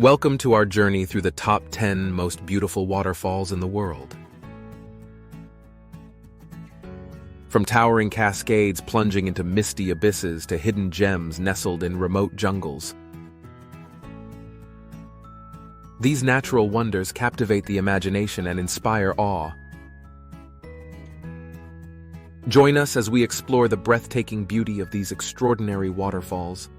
Welcome to our journey through the top 10 most beautiful waterfalls in the world. From towering cascades plunging into misty abysses to hidden gems nestled in remote jungles, these natural wonders captivate the imagination and inspire awe. Join us as we explore the breathtaking beauty of these extraordinary waterfalls.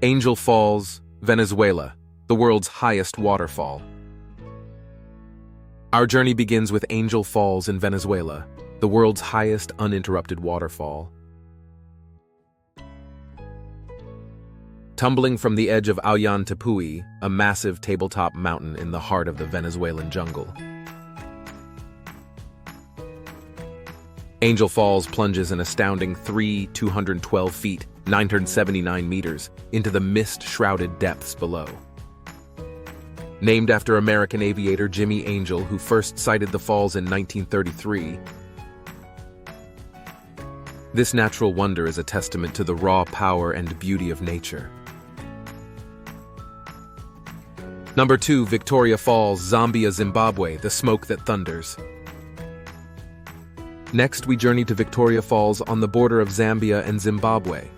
Angel Falls, Venezuela, the world's highest waterfall. Our journey begins with Angel Falls in Venezuela, the world's highest uninterrupted waterfall. Tumbling from the edge of Tepuy, a massive tabletop mountain in the heart of the Venezuelan jungle. Angel Falls plunges an astounding 212 feet, 979 meters, into the mist-shrouded depths below. Named after American aviator Jimmy Angel, who first sighted the falls in 1933, this natural wonder is a testament to the raw power and beauty of nature. Number 2, Victoria Falls, Zambia, Zimbabwe, the smoke that thunders. Next, we journey to Victoria Falls on the border of Zambia and Zimbabwe.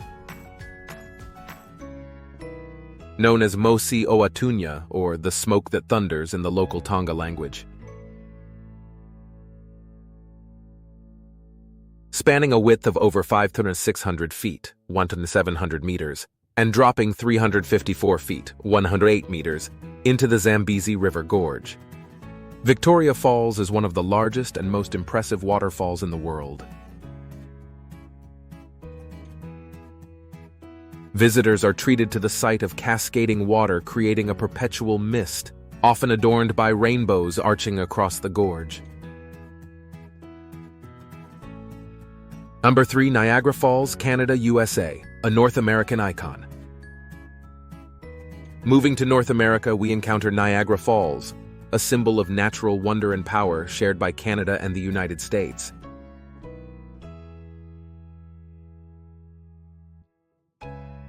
Known as Mosi Oatunya, or the smoke that thunders in the local Tonga language. Spanning a width of over 5,600 feet, 1,700 meters, and dropping 354 feet, 108 meters, into the Zambezi River Gorge. Victoria Falls is one of the largest and most impressive waterfalls in the world. Visitors are treated to the sight of cascading water creating a perpetual mist, often adorned by rainbows arching across the gorge. Number 3, Niagara Falls, Canada, USA, a North American icon. Moving to North America, we encounter Niagara Falls, a symbol of natural wonder and power shared by Canada and the United States.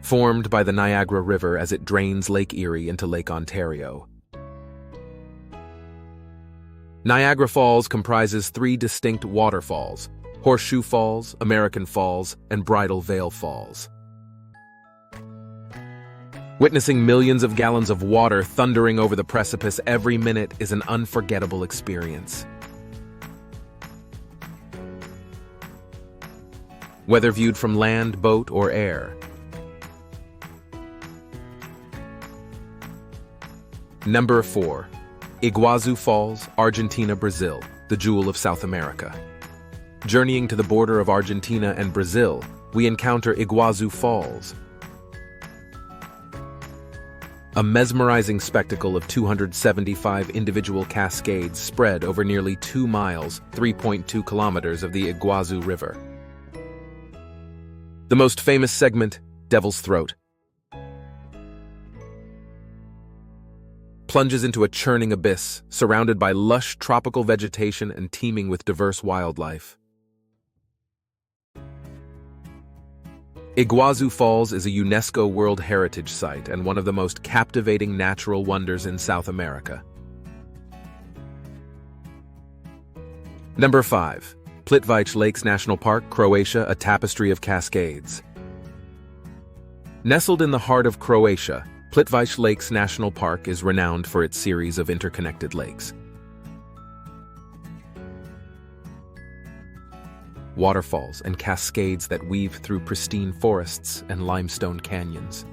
Formed by the Niagara River as it drains Lake Erie into Lake Ontario. Niagara Falls comprises 3 distinct waterfalls: Horseshoe Falls, American Falls, and Bridal Veil Falls. Witnessing millions of gallons of water thundering over the precipice every minute is an unforgettable experience. Whether viewed from land, boat, or air. Number 4, Iguazu Falls, Argentina, Brazil, the jewel of South America. Journeying to the border of Argentina and Brazil, we encounter Iguazu Falls, a mesmerizing spectacle of 275 individual cascades spread over nearly 2 miles, 3.2 kilometers of the Iguazu River. The most famous segment, Devil's Throat, plunges into a churning abyss, surrounded by lush tropical vegetation and teeming with diverse wildlife. Iguazu Falls is a UNESCO World Heritage Site and one of the most captivating natural wonders in South America. Number 5, Plitvice Lakes National Park, Croatia, a tapestry of cascades. Nestled in the heart of Croatia, Plitvice Lakes National Park is renowned for its series of interconnected lakes. Waterfalls and cascades that weave through pristine forests and limestone canyons.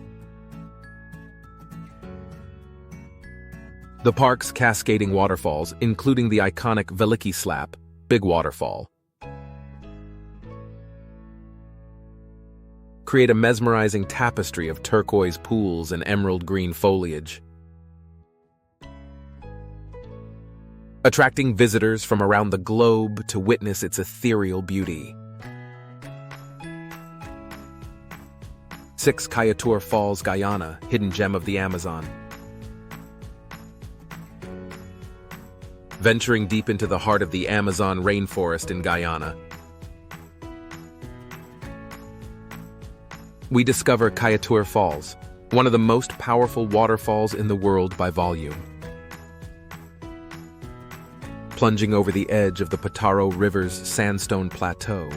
The park's cascading waterfalls, including the iconic Veliki Slap, Big Waterfall, create a mesmerizing tapestry of turquoise pools and emerald green foliage, attracting visitors from around the globe to witness its ethereal beauty. 6, Kaieteur Falls, Guyana, hidden gem of the Amazon. Venturing deep into the heart of the Amazon rainforest in Guyana, we discover Kaieteur Falls, one of the most powerful waterfalls in the world by volume. Plunging over the edge of the Potaro River's sandstone plateau,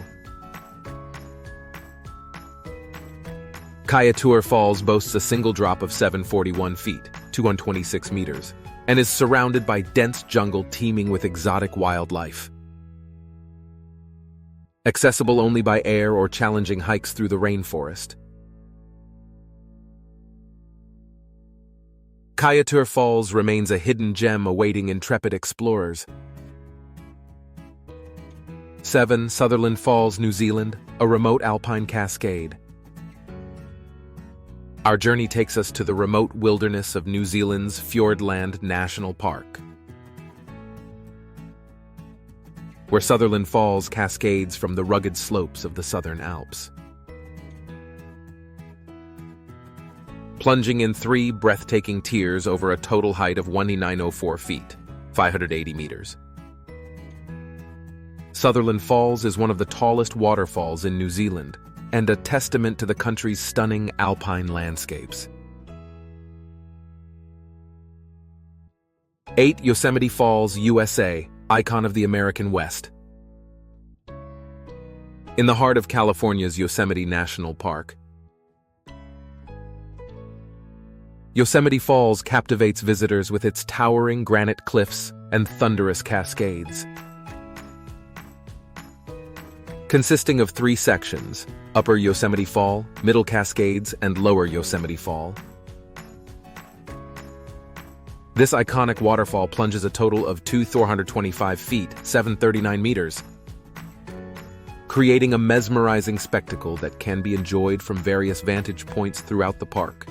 Kaieteur Falls boasts a single drop of 741 feet, 226 meters, and is surrounded by dense jungle teeming with exotic wildlife. Accessible only by air or challenging hikes through the rainforest. Kaieteur Falls remains a hidden gem awaiting intrepid explorers. 7. Sutherland Falls, New Zealand, a remote alpine cascade. Our journey takes us to the remote wilderness of New Zealand's Fiordland National Park, where Sutherland Falls cascades from the rugged slopes of the Southern Alps. Plunging in 3 breathtaking tiers over a total height of 1904 feet, 580 meters. Sutherland Falls is one of the tallest waterfalls in New Zealand, and a testament to the country's stunning alpine landscapes. 8. Yosemite Falls, USA, icon of the American West. In the heart of California's Yosemite National Park, Yosemite Falls captivates visitors with its towering granite cliffs and thunderous cascades. Consisting of 3 sections, Upper Yosemite Fall, Middle Cascades, and Lower Yosemite Fall. This iconic waterfall plunges a total of 425 feet, 739 meters, creating a mesmerizing spectacle that can be enjoyed from various vantage points throughout the park.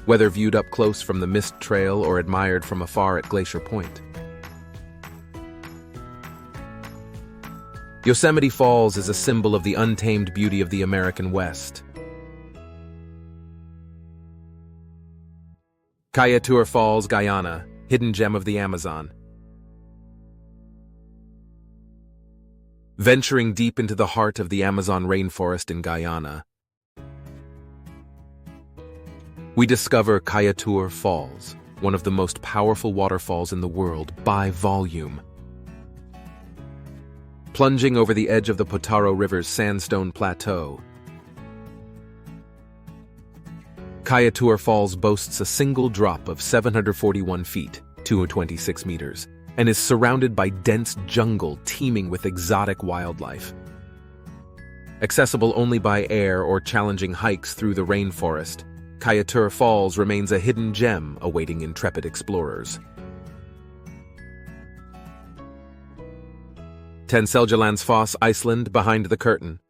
Whether viewed up close from the Mist Trail or admired from afar at Glacier Point. Yosemite Falls is a symbol of the untamed beauty of the American West. Kaieteur Falls, Guyana, hidden gem of the Amazon. Venturing deep into the heart of the Amazon rainforest in Guyana, we discover Kaieteur Falls, one of the most powerful waterfalls in the world by volume. Plunging over the edge of the Potaro River's sandstone plateau, Kaieteur Falls boasts a single drop of 741 feet, 226 meters, and is surrounded by dense jungle teeming with exotic wildlife. Accessible only by air or challenging hikes through the rainforest, Kaieteur Falls remains a hidden gem awaiting intrepid explorers. 10. Seljalandsfoss, Iceland, behind the curtain.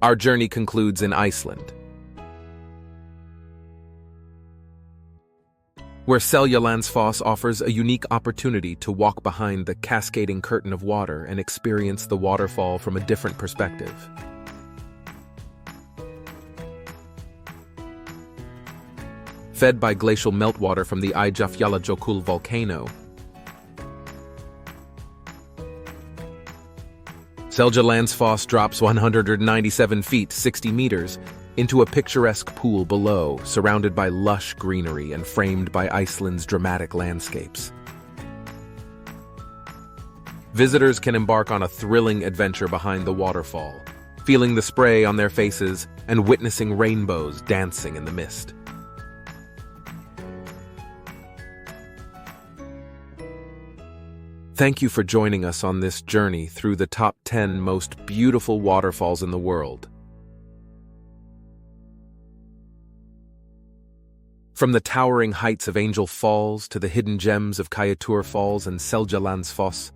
Our journey concludes in Iceland, where Seljalandsfoss offers a unique opportunity to walk behind the cascading curtain of water and experience the waterfall from a different perspective. Fed by glacial meltwater from the Iguazu volcano, Seljalandsfoss drops 197 feet, 60 meters, into a picturesque pool below, surrounded by lush greenery and framed by Iceland's dramatic landscapes. Visitors can embark on a thrilling adventure behind the waterfall, feeling the spray on their faces and witnessing rainbows dancing in the mist. Thank you for joining us on this journey through the top 10 most beautiful waterfalls in the world. From the towering heights of Angel Falls to the hidden gems of Kaieteur Falls and Seljalandsfoss,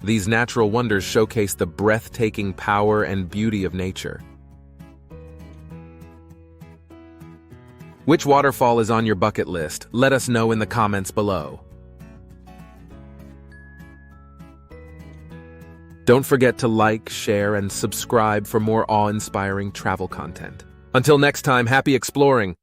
these natural wonders showcase the breathtaking power and beauty of nature. Which waterfall is on your bucket list? Let us know in the comments below. Don't forget to like, share, and subscribe for more awe-inspiring travel content. Until next time, happy exploring!